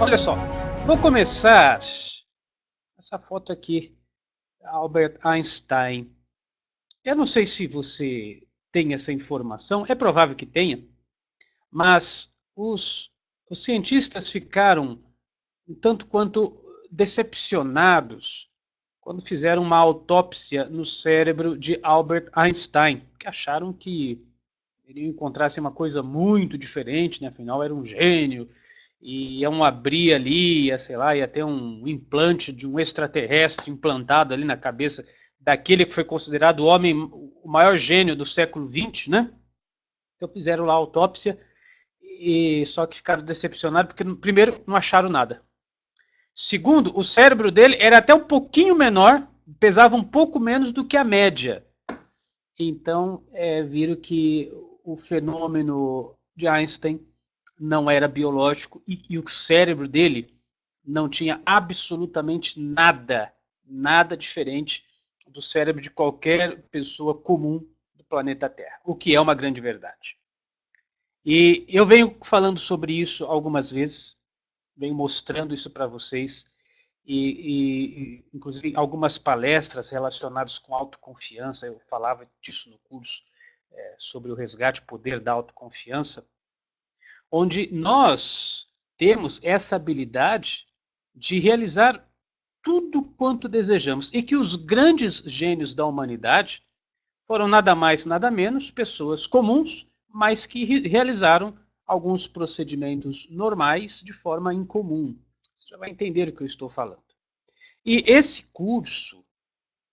Olha só, vou começar essa foto aqui, Albert Einstein. Eu não sei se você tem essa informação, é provável que tenha, mas os cientistas ficaram um tanto quanto decepcionados quando fizeram uma autópsia no cérebro de Albert Einstein, que acharam que ele encontrasse uma coisa muito diferente, né? Afinal era um gênio, e iam abrir ali, sei lá, ia ter um implante de um extraterrestre implantado ali na cabeça daquele que foi considerado o homem, o maior gênio do século XX, né? Então fizeram lá a autópsia, e só que ficaram decepcionados porque, primeiro, não acharam nada. Segundo, o cérebro dele era até um pouquinho menor, pesava um pouco menos do que a média. Então, viram que o fenômeno de Einstein não era biológico e o cérebro dele não tinha absolutamente nada diferente do cérebro de qualquer pessoa comum do planeta Terra, o que é uma grande verdade. E eu venho falando sobre isso algumas vezes, venho mostrando isso para vocês, inclusive algumas palestras relacionadas com autoconfiança, eu falava disso no curso sobre o resgate, o poder da autoconfiança, onde nós temos essa habilidade de realizar tudo quanto desejamos e que os grandes gênios da humanidade foram nada mais, nada menos pessoas comuns, mas que realizaram alguns procedimentos normais de forma incomum. Você já vai entender o que eu estou falando. E esse curso,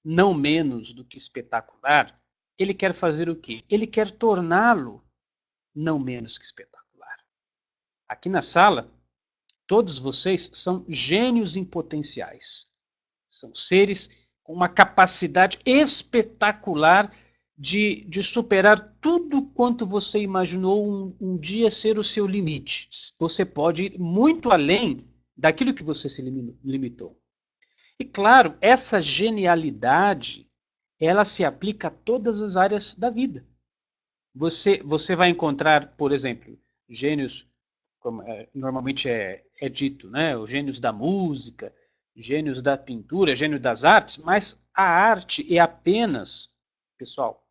não menos do que espetacular, ele quer fazer o quê? Ele quer torná-lo não menos que espetacular. Aqui na sala, todos vocês são gênios em potenciais. São seres com uma capacidade espetacular de superar tudo quanto você imaginou um dia ser o seu limite. Você pode ir muito além daquilo que você se limitou. E claro, essa genialidade, ela se aplica a todas as áreas da vida. Você vai encontrar, por exemplo, gênios, como normalmente é dito, né? Os gênios da música, gênios da pintura, gênios das artes, mas a arte é apenas, pessoal,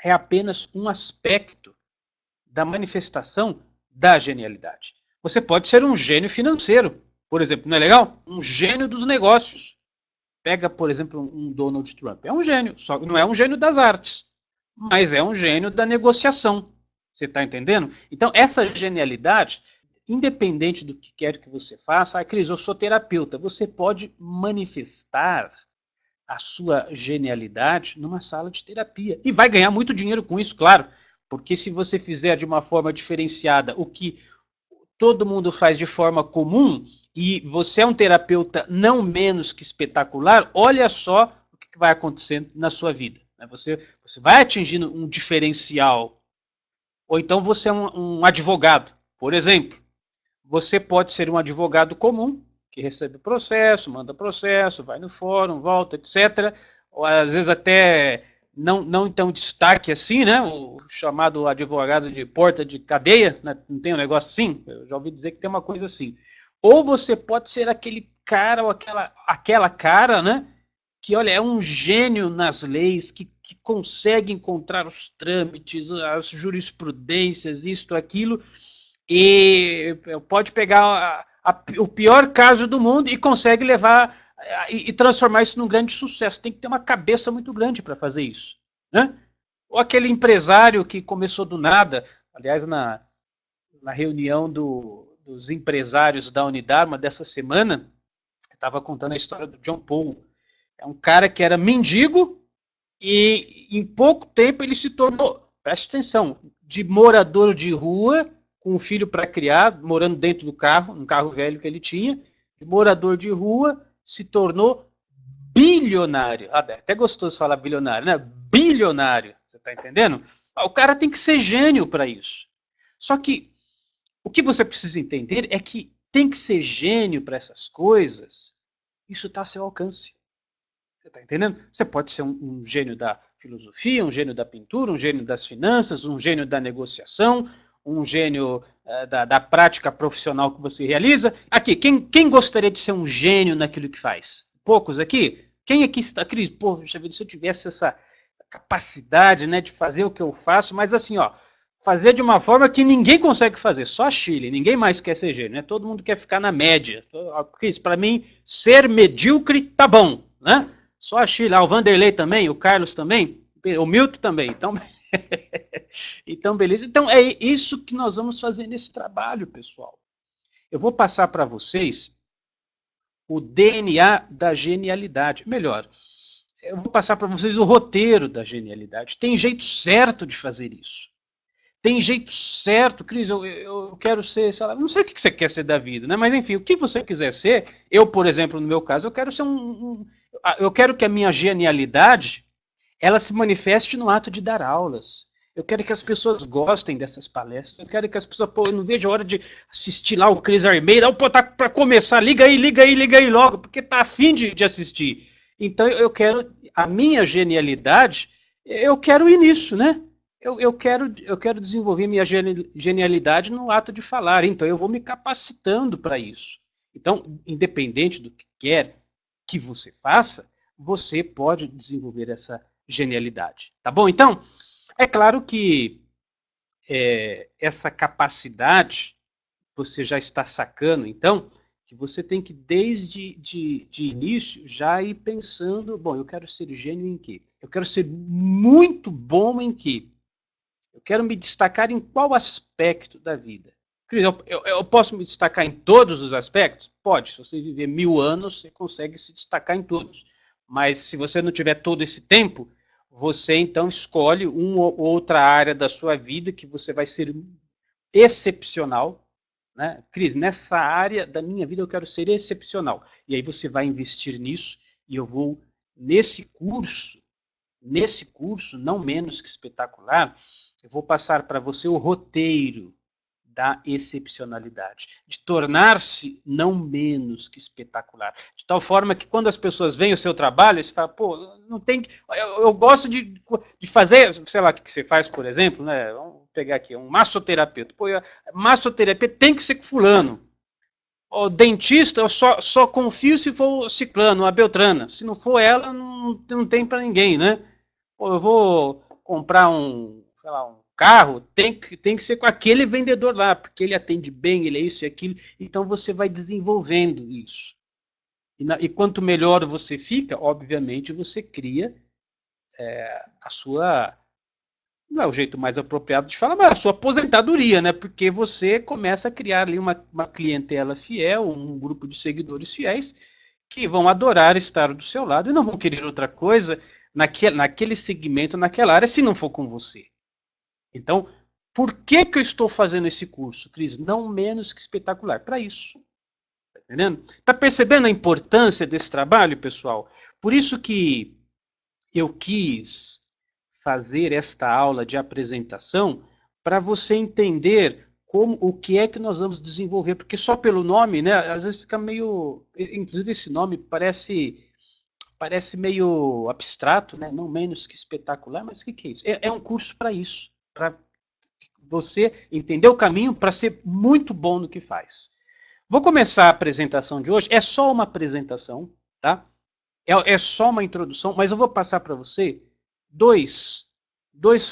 é apenas um aspecto da manifestação da genialidade. Você pode ser um gênio financeiro, por exemplo, não é legal? Um gênio dos negócios. Pega, por exemplo, um Donald Trump. É um gênio, só que não é um gênio das artes, mas é um gênio da negociação. Você está entendendo? Então, essa genialidade, independente do que quer que você faça, Cris, eu sou terapeuta, você pode manifestar a sua genialidade numa sala de terapia. E vai ganhar muito dinheiro com isso, claro, porque se você fizer de uma forma diferenciada o que todo mundo faz de forma comum, e você é um terapeuta não menos que espetacular, olha só o que vai acontecendo na sua vida. Você vai atingindo um diferencial. Ou então você é um advogado, por exemplo. Você pode ser um advogado comum, que recebe processo, manda processo, vai no fórum, volta, etc. Ou às vezes até não tão destaque assim, né? O chamado advogado de porta de cadeia, né? Não tem um negócio assim? Eu já ouvi dizer que tem uma coisa assim. Ou você pode ser aquele cara ou aquela cara, né? Que, olha, é um gênio nas leis, que consegue encontrar os trâmites, as jurisprudências, isto, aquilo, e pode pegar o pior caso do mundo e consegue levar e transformar isso num grande sucesso. Tem que ter uma cabeça muito grande para fazer isso, né? Ou aquele empresário que começou do nada, aliás, na reunião dos empresários da Unidarma dessa semana, estava contando a história do John Paul. É um cara que era mendigo e em pouco tempo ele se tornou, preste atenção, de morador de rua, com um filho para criar, morando dentro do carro, um carro velho que ele tinha, de morador de rua, se tornou bilionário. Até gostoso falar bilionário, né? Bilionário, você está entendendo? O cara tem que ser gênio para isso. Só que o que você precisa entender é que tem que ser gênio para essas coisas, isso está a seu alcance. Você está entendendo? Você pode ser um gênio da filosofia, um gênio da pintura, um gênio das finanças, um gênio da negociação, um gênio da prática profissional que você realiza. Aqui, quem gostaria de ser um gênio naquilo que faz? Poucos aqui? Quem aqui está, Cris? Pô, se eu tivesse essa capacidade, né, de fazer o que eu faço, mas assim, ó, fazer de uma forma que ninguém consegue fazer, só a Chile, ninguém mais quer ser gênio, né? Todo mundo quer ficar na média. Cris, para mim, ser medíocre tá bom, né? Só a Chile, o Vanderlei também, o Carlos também, o Milton também, então, então beleza. Então é isso que nós vamos fazer nesse trabalho, pessoal. Eu vou passar para vocês o DNA da genialidade. Melhor, eu vou passar para vocês o roteiro da genialidade. Tem jeito certo de fazer isso. Tem jeito certo, Cris, eu quero ser, sei lá, não sei o que você quer ser da vida, né? Mas enfim, o que você quiser ser, eu, por exemplo, no meu caso, eu quero ser eu quero que a minha genialidade, ela se manifeste no ato de dar aulas. Eu quero que as pessoas gostem dessas palestras. Eu quero que as pessoas, pô, eu não vejo a hora de assistir lá o Cris Armeida. Pô, tá para começar, liga aí logo, porque tá afim de assistir. Então eu quero, a minha genialidade, eu quero ir nisso, né? Eu quero desenvolver minha genialidade no ato de falar. Então eu vou me capacitando para isso. Então, independente do que quer que você faça, você pode desenvolver essa genialidade. Tá bom? Então, é claro que essa capacidade você já está sacando, então, que você tem que, desde de início, já ir pensando, bom, eu quero ser gênio em quê? Eu quero ser muito bom em quê? Eu quero me destacar em qual aspecto da vida? Cris, eu posso me destacar em todos os aspectos? Pode. Se você viver 1000 anos, você consegue se destacar em todos. Mas se você não tiver todo esse tempo, você então escolhe uma ou outra área da sua vida que você vai ser excepcional. Né? Cris, nessa área da minha vida eu quero ser excepcional. E aí você vai investir nisso e eu vou, nesse curso, não menos que espetacular, eu vou passar para você o roteiro da excepcionalidade, de tornar-se não menos que espetacular, de tal forma que quando as pessoas veem o seu trabalho, você fala, pô, não tem, eu gosto de fazer, sei lá o que você faz, por exemplo, né? Vamos pegar aqui, um massoterapeuta, pô, massoterapia tem que ser com fulano, o dentista eu só confio se for o ciclano, a Beltrana, se não for ela, não tem para ninguém, né? Pô, eu vou comprar sei lá, um carro, tem que ser com aquele vendedor lá, porque ele atende bem, ele é isso e aquilo. Então você vai desenvolvendo isso. E quanto melhor você fica, obviamente você cria a sua. Não é o jeito mais apropriado de falar, mas a sua aposentadoria, né? Porque você começa a criar ali uma clientela fiel, um grupo de seguidores fiéis que vão adorar estar do seu lado e não vão querer outra coisa naquele segmento, naquela área, se não for com você. Então, por que eu estou fazendo esse curso, Cris? Não menos que espetacular. Para isso. Tá entendendo? Tá percebendo a importância desse trabalho, pessoal? Por isso que eu quis fazer esta aula de apresentação para você entender o que é que nós vamos desenvolver, porque só pelo nome, né, às vezes fica meio, inclusive esse nome parece meio abstrato, né, não menos que espetacular, mas o que é isso? É um curso para isso, para você entender o caminho para ser muito bom no que faz. Vou começar a apresentação de hoje, é só uma apresentação, tá? É só uma introdução, mas eu vou passar para você dois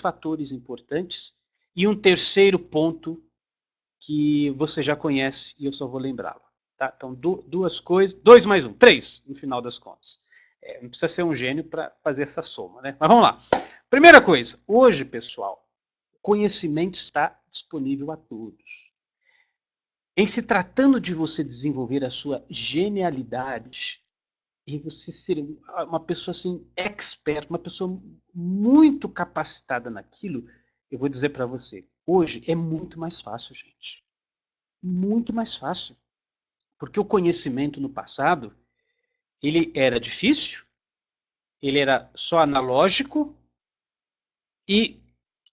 fatores importantes e um terceiro ponto que você já conhece e eu só vou lembrá-lo. Tá? Então, duas coisas, 2 mais 1, 3 no final das contas. Não precisa ser um gênio para fazer essa soma, né? Mas vamos lá. Primeira coisa, hoje, pessoal, o conhecimento está disponível a todos. Em se tratando de você desenvolver a sua genialidade, e você ser uma pessoa assim, expert, uma pessoa muito capacitada naquilo, eu vou dizer para você, hoje é muito mais fácil, gente. Muito mais fácil. Porque o conhecimento no passado, ele era difícil, ele era só analógico, e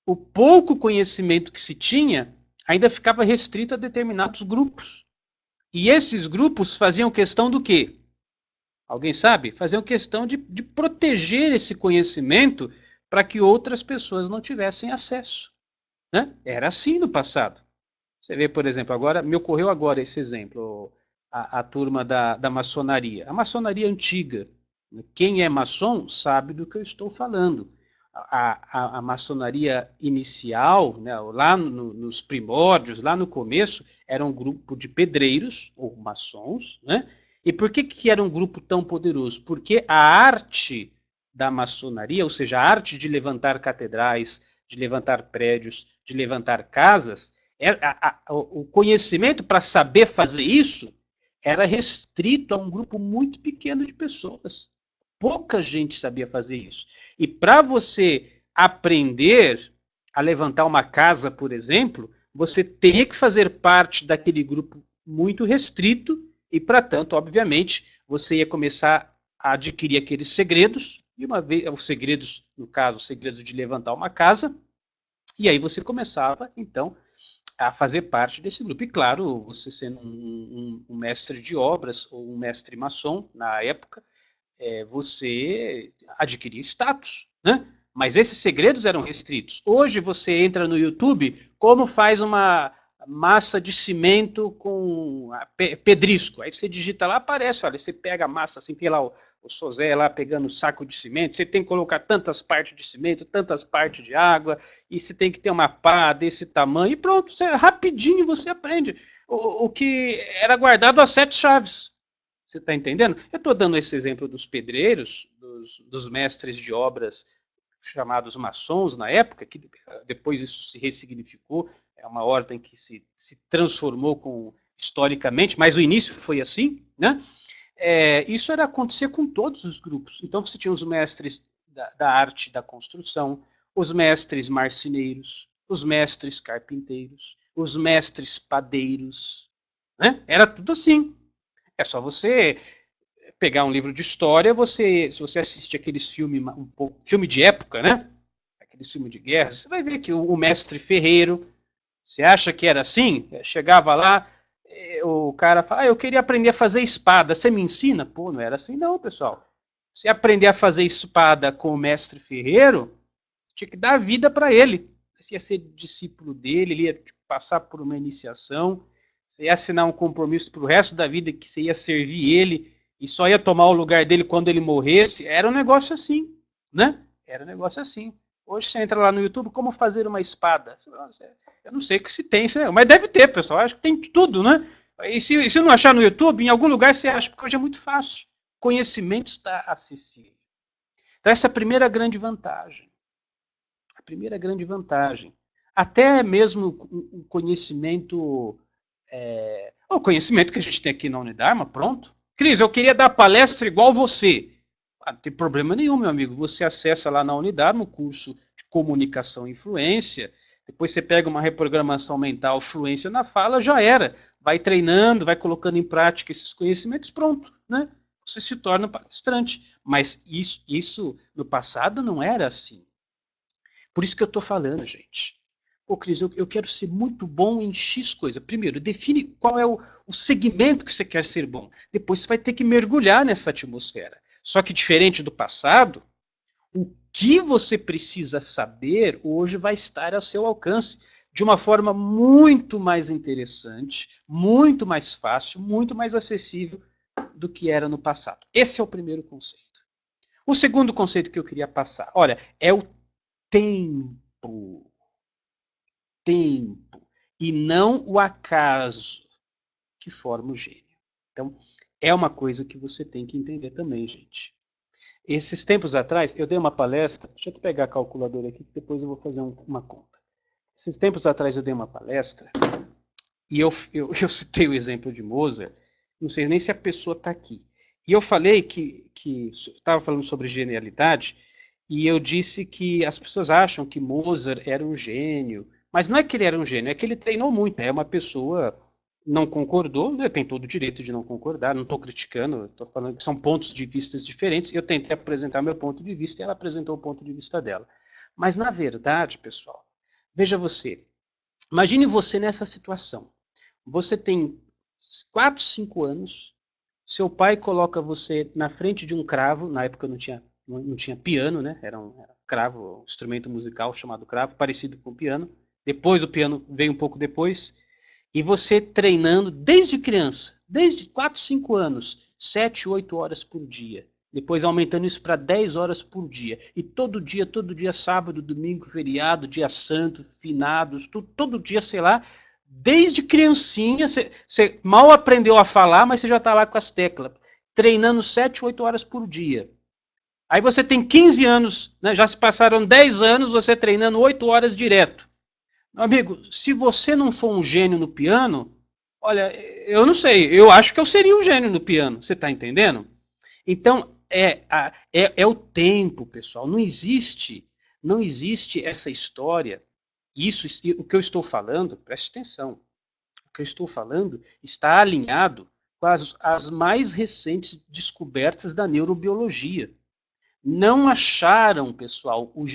o pouco conhecimento que se tinha ainda ficava restrito a determinados grupos. E esses grupos faziam questão do quê? Alguém sabe? Faziam questão de proteger esse conhecimento para que outras pessoas não tivessem acesso. Né? Era assim no passado. Você vê, por exemplo, agora, me ocorreu agora esse exemplo, a turma da maçonaria. A maçonaria antiga, né? Quem é maçom sabe do que eu estou falando. A maçonaria inicial, né, lá nos primórdios, lá no começo, era um grupo de pedreiros, ou maçons, né? E por que era um grupo tão poderoso? Porque a arte da maçonaria, ou seja, a arte de levantar catedrais, de levantar prédios, de levantar casas, o conhecimento para saber fazer isso era restrito a um grupo muito pequeno de pessoas. Pouca gente sabia fazer isso. E para você aprender a levantar uma casa, por exemplo, você teria que fazer parte daquele grupo muito restrito e, para tanto, obviamente, você ia começar a adquirir aqueles segredos, e uma vez, os segredos, no caso, os segredos de levantar uma casa, e aí você começava, então, a fazer parte desse grupo. E claro, você sendo um mestre de obras ou um mestre maçom na época, você adquiria status, né? Mas esses segredos eram restritos. Hoje você entra no YouTube, como faz uma massa de cimento com pedrisco. Aí você digita lá, aparece, olha, você pega a massa assim, tem lá o Sozé lá pegando o saco de cimento, você tem que colocar tantas partes de cimento, tantas partes de água, e você tem que ter uma pá desse tamanho, e pronto, rapidinho você aprende. O que era guardado às 7 chaves. Você está entendendo? Eu estou dando esse exemplo dos pedreiros, dos mestres de obras chamados maçons na época, que depois isso se ressignificou, é uma ordem que se transformou historicamente, mas o início foi assim, né? Isso era acontecer com todos os grupos. Então você tinha os mestres da arte da construção, os mestres marceneiros, os mestres carpinteiros, os mestres padeiros, né? Era tudo assim. É só você pegar um livro de história, se você assiste aqueles filmes filme de época, né? Aqueles filmes de guerra, você vai ver que o mestre ferreiro, você acha que era assim? Chegava lá, o cara fala, eu queria aprender a fazer espada, você me ensina? Pô, não era assim não, pessoal. Você aprender a fazer espada com o mestre ferreiro, tinha que dar vida para ele. Você ia ser discípulo dele, ele ia passar por uma iniciação, você ia assinar um compromisso para o resto da vida que você ia servir ele e só ia tomar o lugar dele quando ele morresse. Era um negócio assim, né? Era um negócio assim. Hoje você entra lá no YouTube, como fazer uma espada. Eu não sei que se tem, mas deve ter, pessoal. Acho que tem tudo, né? E se não achar no YouTube, em algum lugar você acha, porque hoje é muito fácil. Conhecimento está acessível. Então essa é a primeira grande vantagem. A primeira grande vantagem. Até mesmo o conhecimento o conhecimento que a gente tem aqui na Unidarma, pronto. Cris, eu queria dar palestra igual você. Não tem problema nenhum, meu amigo. Você acessa lá na Unidarma o curso de comunicação e influência. Depois você pega uma reprogramação mental, fluência na fala, já era. Vai treinando, vai colocando em prática esses conhecimentos, pronto, né? Você se torna palestrante. Mas isso no passado não era assim. Por isso que eu estou falando, gente. Pô, Cris, eu quero ser muito bom em X coisa. Primeiro, define qual é o segmento que você quer ser bom. Depois você vai ter que mergulhar nessa atmosfera. Só que diferente do passado, o que você precisa saber hoje vai estar ao seu alcance de uma forma muito mais interessante, muito mais fácil, muito mais acessível do que era no passado. Esse é o primeiro conceito. O segundo conceito que eu queria passar, olha, é o tempo. Tempo. E não o acaso que forma o gênio. Então, é uma coisa que você tem que entender também, gente. Esses tempos atrás, eu dei uma palestra, deixa eu pegar a calculadora aqui, que depois eu vou fazer uma conta. Esses tempos atrás eu dei uma palestra, e eu citei o exemplo de Mozart, não sei nem se a pessoa está aqui. E eu falei que estava falando sobre genialidade, e eu disse que as pessoas acham que Mozart era um gênio, mas não é que ele era um gênio, é que ele treinou muito. É uma pessoa não concordou, né, tem todo o direito de não concordar, não estou criticando, estou falando que são pontos de vista diferentes. Eu tentei apresentar meu ponto de vista e ela apresentou o ponto de vista dela. Mas na verdade, pessoal, veja você, imagine você nessa situação. Você tem 4, 5 anos, seu pai coloca você na frente de um cravo, na época não tinha piano, né? Era um cravo, um instrumento musical chamado cravo, parecido com o piano. Depois o piano veio um pouco depois. E você treinando desde criança, desde 4, 5 anos, 7, 8 horas por dia. Depois aumentando isso para 10 horas por dia. E todo dia, sábado, domingo, feriado, dia santo, finados, todo dia, sei lá. Desde criancinha, você mal aprendeu a falar, mas você já está lá com as teclas. Treinando 7, 8 horas por dia. Aí você tem 15 anos, né, já se passaram 10 anos você treinando 8 horas direto. Meu amigo, se você não for um gênio no piano, olha, eu não sei, eu acho que eu seria um gênio no piano, você está entendendo? Então, é o tempo, pessoal, não existe essa história, o que eu estou falando, preste atenção, o que eu estou falando está alinhado com as mais recentes descobertas da neurobiologia. Não acharam, pessoal, o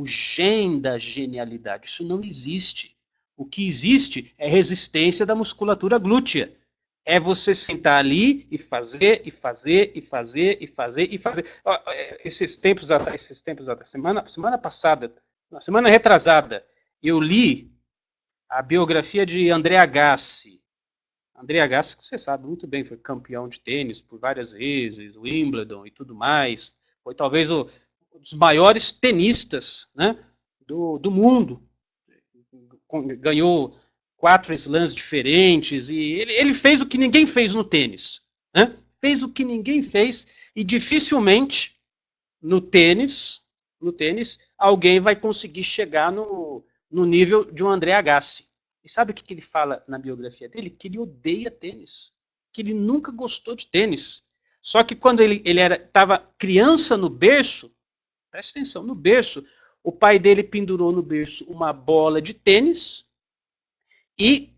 gen da genialidade. Isso não existe. O que existe é resistência da musculatura glútea. É você sentar ali e fazer, e fazer, e fazer, e fazer, e fazer. Esses tempos atrás, semana passada, na semana retrasada, eu li a biografia de André Agassi. André Agassi, que você sabe muito bem, foi campeão de tênis por várias vezes, Wimbledon e tudo mais. Foi talvez um dos maiores tenistas, né, do mundo. Ganhou 4 slams diferentes e ele fez o que ninguém fez no tênis. Né? Fez o que ninguém fez e dificilmente no tênis alguém vai conseguir chegar no nível de um André Agassi. E sabe o que ele fala na biografia dele? Que ele odeia tênis. Que ele nunca gostou de tênis. Só que quando ele estava criança no berço, presta atenção, no berço, o pai dele pendurou no berço uma bola de tênis e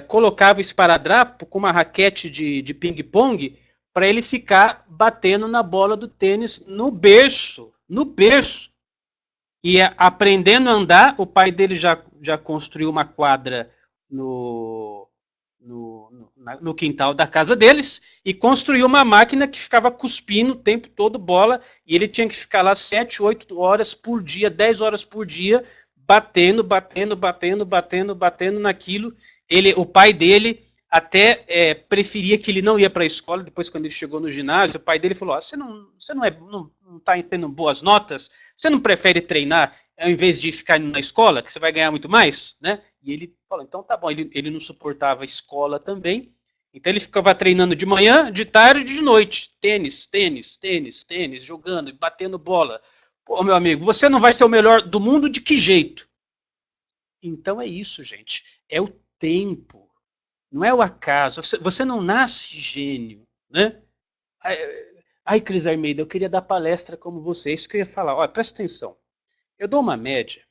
colocava esparadrapo com uma raquete de ping-pong para ele ficar batendo na bola do tênis no berço. No berço. E aprendendo a andar, o pai dele já construiu uma quadra no quintal da casa deles e construiu uma máquina que ficava cuspindo o tempo todo bola e ele tinha que ficar lá 7, 8 horas por dia, 10 horas por dia, batendo naquilo. O pai dele até preferia que ele não ia para a escola. Depois, quando ele chegou no ginásio, o pai dele falou: você não está tendo boas notas? Você não prefere treinar ao invés de ficar na escola, que você vai ganhar muito mais? Né? E ele falou: então tá bom. Ele não suportava a escola também. Então ele ficava treinando de manhã, de tarde e de noite. Tênis, jogando e batendo bola. Pô, meu amigo, você não vai ser o melhor do mundo de que jeito? Então é isso, gente. É o tempo. Não é o acaso. Você não nasce gênio, né? Ai, Cris Armeida, eu queria dar palestra como você. É isso que eu ia falar. Olha, presta atenção. Eu dou uma média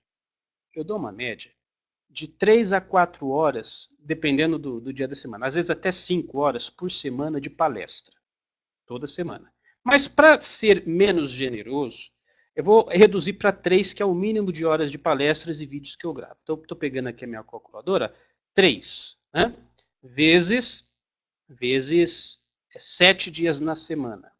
de 3 a 4 horas, dependendo do dia da semana. Às vezes até 5 horas por semana de palestra. Toda semana. Mas para ser menos generoso, eu vou reduzir para 3, que é o mínimo de horas de palestras e vídeos que eu gravo. Então, estou pegando aqui a minha calculadora. 3, né? Vezes 7 dias na semana.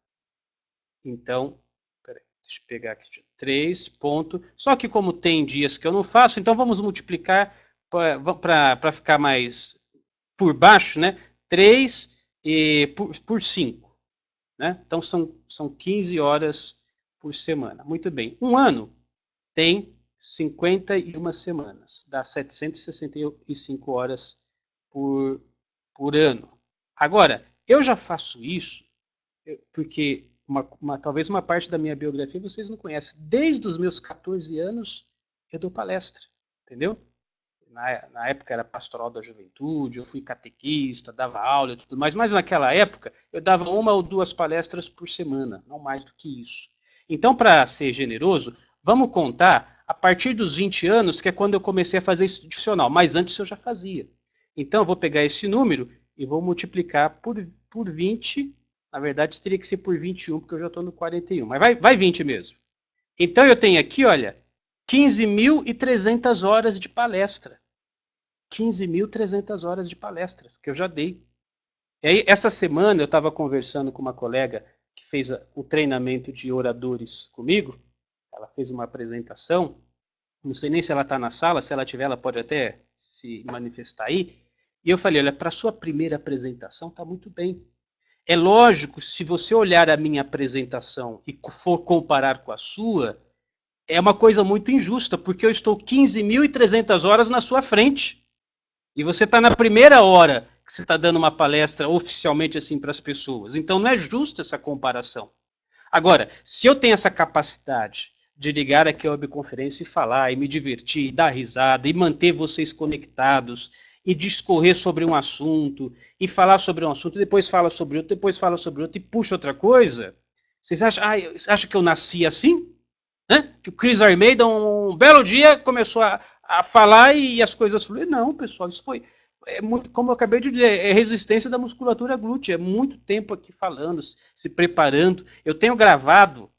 Então, peraí, deixa eu pegar aqui. 3 ponto. Só que como tem dias que eu não faço, então vamos multiplicar para ficar mais por baixo, né? 3 por 5. Né? Então são 15 horas por semana. Muito bem. Um ano tem 51 semanas. Dá 765 horas por ano. Agora, eu já faço isso porque talvez uma parte da minha biografia vocês não conhecem. Desde os meus 14 anos eu dou palestra, entendeu? Na época era pastoral da juventude, eu fui catequista, dava aula e tudo mais, mas naquela época eu dava 1 ou 2 palestras por semana, não mais do que isso. Então, para ser generoso, vamos contar a partir dos 20 anos, que é quando eu comecei a fazer institucional, mas antes eu já fazia. Então, eu vou pegar esse número e vou multiplicar por 20, na verdade teria que ser por 21, porque eu já estou no 41, mas vai 20 mesmo. Então, eu tenho aqui, olha, 15.300 horas de palestra. 15.300 horas de palestras que eu já dei. E aí, essa semana eu estava conversando com uma colega que fez o treinamento de oradores comigo. Ela fez uma apresentação não sei nem se ela está na sala, se ela tiver, ela pode até se manifestar aí. E eu falei, olha, para a sua primeira apresentação está muito bem. É lógico, se você olhar a minha apresentação e for comparar com a sua, é uma coisa muito injusta, porque eu estou 15.300 horas na sua frente. E você está na primeira hora que você está dando uma palestra oficialmente assim para as pessoas. Então não é justa essa comparação. Agora, se eu tenho essa capacidade de ligar aqui a webconferência e falar, e me divertir, e dar risada, e manter vocês conectados, e discorrer sobre um assunto, e falar sobre um assunto, e depois fala sobre outro, depois fala sobre outro, e puxa outra coisa, vocês acham que eu nasci assim? Né? Que o Chris Armada, um belo dia, começou a falar e as coisas fluíram? Não, pessoal, isso foi... muito, como eu acabei de dizer, é resistência da musculatura glútea. É muito tempo aqui falando, se preparando. Eu tenho gravado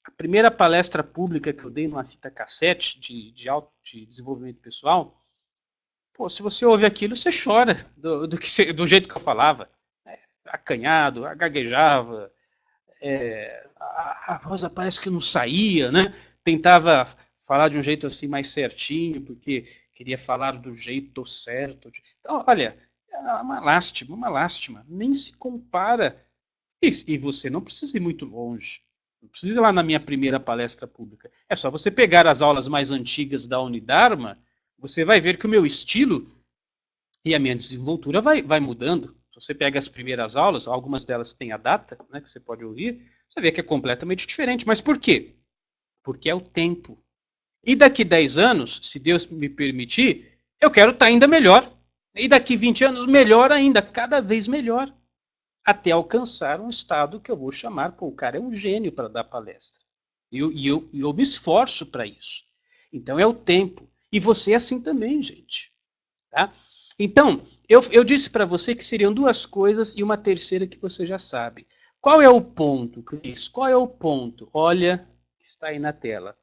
a primeira palestra pública que eu dei numa fita cassete de desenvolvimento pessoal. Pô, se você ouve aquilo, você chora do jeito que eu falava. Acanhado, gaguejava, a voz parece que não saía, né? Tentava falar de um jeito assim mais certinho, porque queria falar do jeito certo. Então, olha, é uma lástima. Nem se compara. E você não precisa ir muito longe. Não precisa ir lá na minha primeira palestra pública. É só você pegar as aulas mais antigas da Unidarma, você vai ver que o meu estilo e a minha desenvoltura vai mudando. Se você pega as primeiras aulas, algumas delas têm a data, né, que você pode ouvir, você vê que é completamente diferente. Mas por quê? Porque é o tempo. E daqui 10 anos, se Deus me permitir, eu quero estar ainda melhor. E daqui 20 anos, melhor ainda, cada vez melhor. Até alcançar um estado que eu vou chamar, pô, o cara é um gênio para dar palestra. E eu me esforço para isso. Então é o tempo. E você é assim também, gente. Tá? Então, eu disse para você que seriam duas coisas e uma terceira que você já sabe. Qual é o ponto, Cris? Qual é o ponto? Olha, está aí na tela.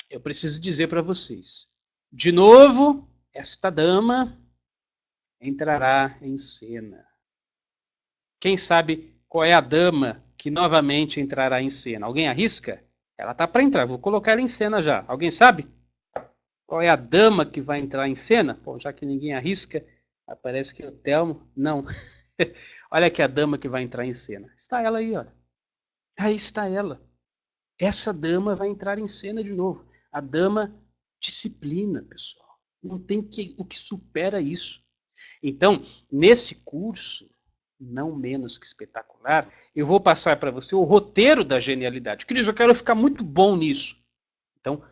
Eu preciso dizer para vocês. De novo, esta dama entrará em cena. Quem sabe qual é a dama que novamente entrará em cena? Alguém arrisca? Ela está para entrar, vou colocar ela em cena já. Alguém sabe? Qual é a dama que vai entrar em cena? Bom, já que ninguém arrisca, parece que o Telmo... Não. Olha aqui a dama que vai entrar em cena. Está ela aí, olha. Aí está ela. Essa dama vai entrar em cena de novo. A dama disciplina, pessoal. Não tem o que supera isso. Então, nesse curso, não menos que espetacular, eu vou passar para você o roteiro da genialidade. Cris, eu quero ficar muito bom nisso. Então,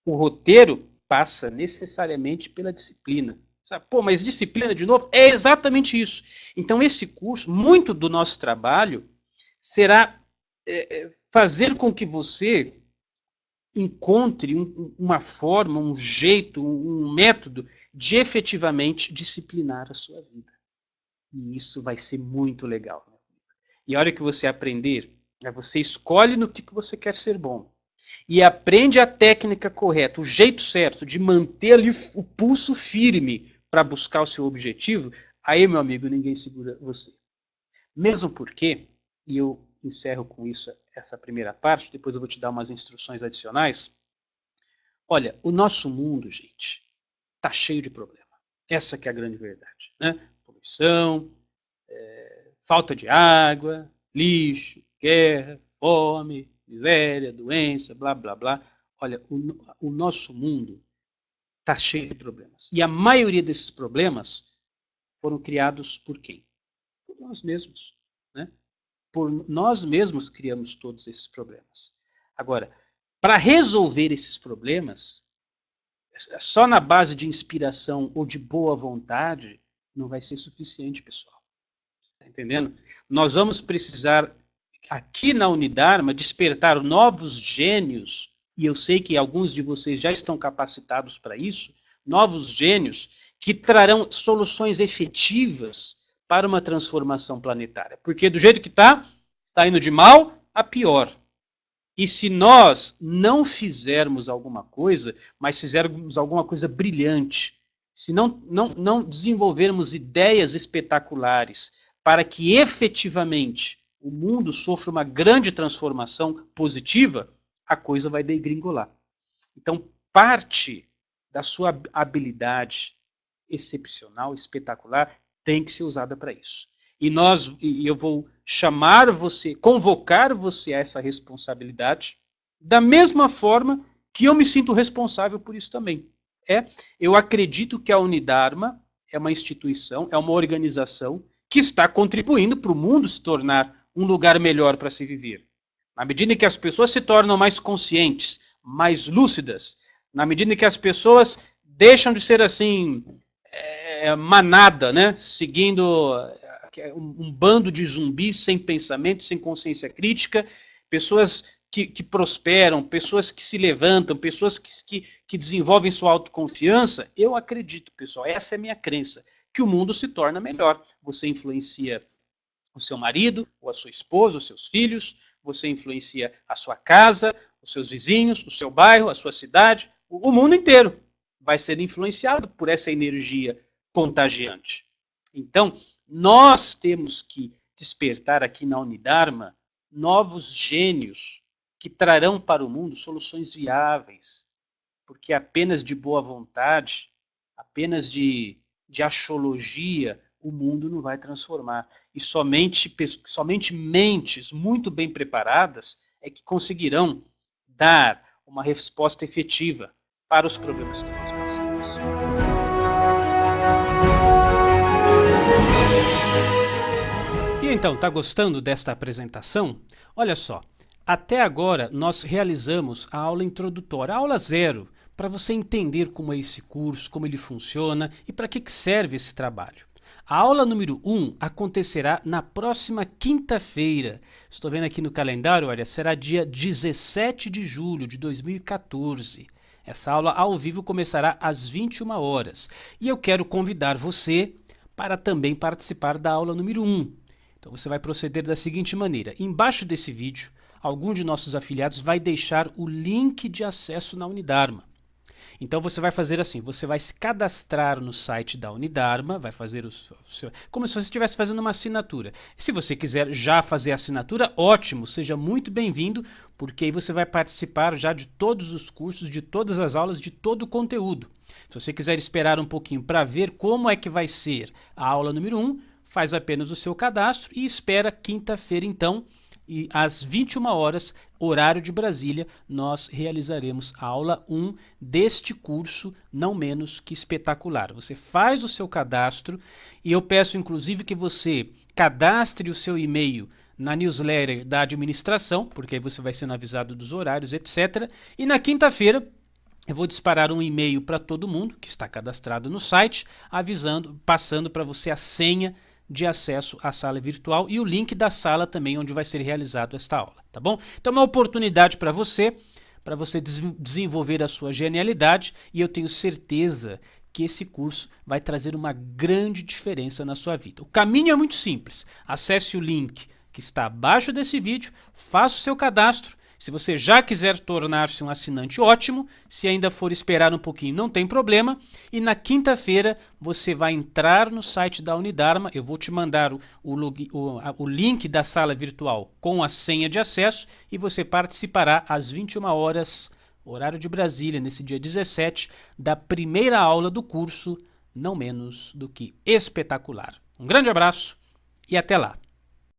o roteiro passa necessariamente pela disciplina. Sabe? Pô, mas disciplina de novo? É exatamente isso. Então, esse curso, muito do nosso trabalho será fazer com que você encontre uma forma, um jeito, um método de efetivamente disciplinar a sua vida. E isso vai ser muito legal. E a hora que você aprender, você escolhe no que você quer ser bom. E aprende a técnica correta, o jeito certo de manter ali o pulso firme para buscar o seu objetivo, aí, meu amigo, ninguém segura você. Mesmo porque, e eu encerro com isso essa primeira parte, depois eu vou te dar umas instruções adicionais. Olha, o nosso mundo, gente, está cheio de problema. Essa que é a grande verdade. Né? Poluição, falta de água, lixo, guerra, fome, miséria, doença, blá, blá, blá. Olha, o nosso mundo está cheio de problemas. E a maioria desses problemas foram criados por quem? Por nós mesmos. Né? Por nós mesmos criamos todos esses problemas. Agora, para resolver esses problemas, só na base de inspiração ou de boa vontade, não vai ser suficiente, pessoal. Está entendendo? Nós vamos precisar, aqui na Unidarma, despertar novos gênios, e eu sei que alguns de vocês já estão capacitados para isso, novos gênios que trarão soluções efetivas para uma transformação planetária. Porque do jeito que está indo de mal a pior. E se nós não fizermos alguma coisa, mas fizermos alguma coisa brilhante, se não desenvolvermos ideias espetaculares para que efetivamente o mundo sofra uma grande transformação positiva, a coisa vai degringolar. Então, parte da sua habilidade excepcional, espetacular, tem que ser usada para isso. E eu vou chamar você, convocar você a essa responsabilidade, da mesma forma que eu me sinto responsável por isso também. Eu acredito que a Unidarma é uma instituição, é uma organização que está contribuindo para o mundo se tornar um lugar melhor para se viver. Na medida em que as pessoas se tornam mais conscientes, mais lúcidas, na medida em que as pessoas deixam de ser assim, manada, né? Seguindo um bando de zumbis sem pensamento, sem consciência crítica, pessoas que prosperam, pessoas que se levantam, pessoas que desenvolvem sua autoconfiança. Eu acredito, pessoal, essa é a minha crença, que o mundo se torna melhor. Você influencia o seu marido, ou a sua esposa, os seus filhos, você influencia a sua casa, os seus vizinhos, o seu bairro, a sua cidade, o mundo inteiro vai ser influenciado por essa energia contagiante. Então, nós temos que despertar aqui na Unidarma novos gênios que trarão para o mundo soluções viáveis, porque apenas de boa vontade, apenas de axiologia, o mundo não vai transformar. E somente mentes muito bem preparadas é que conseguirão dar uma resposta efetiva para os problemas que nós passamos. E então, tá gostando desta apresentação? Olha só, até agora nós realizamos a aula introdutória, a aula 0, para você entender como é esse curso, como ele funciona e para que serve esse trabalho. A aula número 1 acontecerá na próxima quinta-feira. Estou vendo aqui no calendário, olha, será dia 17 de julho de 2014. Essa aula ao vivo começará às 21 horas. E eu quero convidar você para também participar da aula número 1. Então você vai proceder da seguinte maneira. Embaixo desse vídeo, algum de nossos afiliados vai deixar o link de acesso na Unidarma. Então você vai fazer assim, você vai se cadastrar no site da Unidarma, vai fazer como se você estivesse fazendo uma assinatura. Se você quiser já fazer a assinatura, ótimo, seja muito bem-vindo, porque aí você vai participar já de todos os cursos, de todas as aulas, de todo o conteúdo. Se você quiser esperar um pouquinho para ver como é que vai ser a aula número 1, faz apenas o seu cadastro e espera quinta-feira então, e às 21 horas, horário de Brasília, nós realizaremos a aula 1 deste curso, não menos que espetacular. Você faz o seu cadastro e eu peço inclusive que você cadastre o seu e-mail na newsletter da administração, porque aí você vai sendo avisado dos horários, etc. E na quinta-feira eu vou disparar um e-mail para todo mundo que está cadastrado no site, avisando, passando para você a senha de acesso à sala virtual e o link da sala também onde vai ser realizado esta aula, tá bom? Então é uma oportunidade para você desenvolver a sua genialidade e eu tenho certeza que esse curso vai trazer uma grande diferença na sua vida. O caminho é muito simples, acesse o link que está abaixo desse vídeo, faça o seu cadastro. Se você já quiser tornar-se um assinante, ótimo. Se ainda for esperar um pouquinho, não tem problema. E na quinta-feira você vai entrar no site da Unidarma. Eu vou te mandar o link da sala virtual com a senha de acesso e você participará às 21 horas, horário de Brasília, nesse dia 17, da primeira aula do curso, não menos do que espetacular. Um grande abraço e até lá!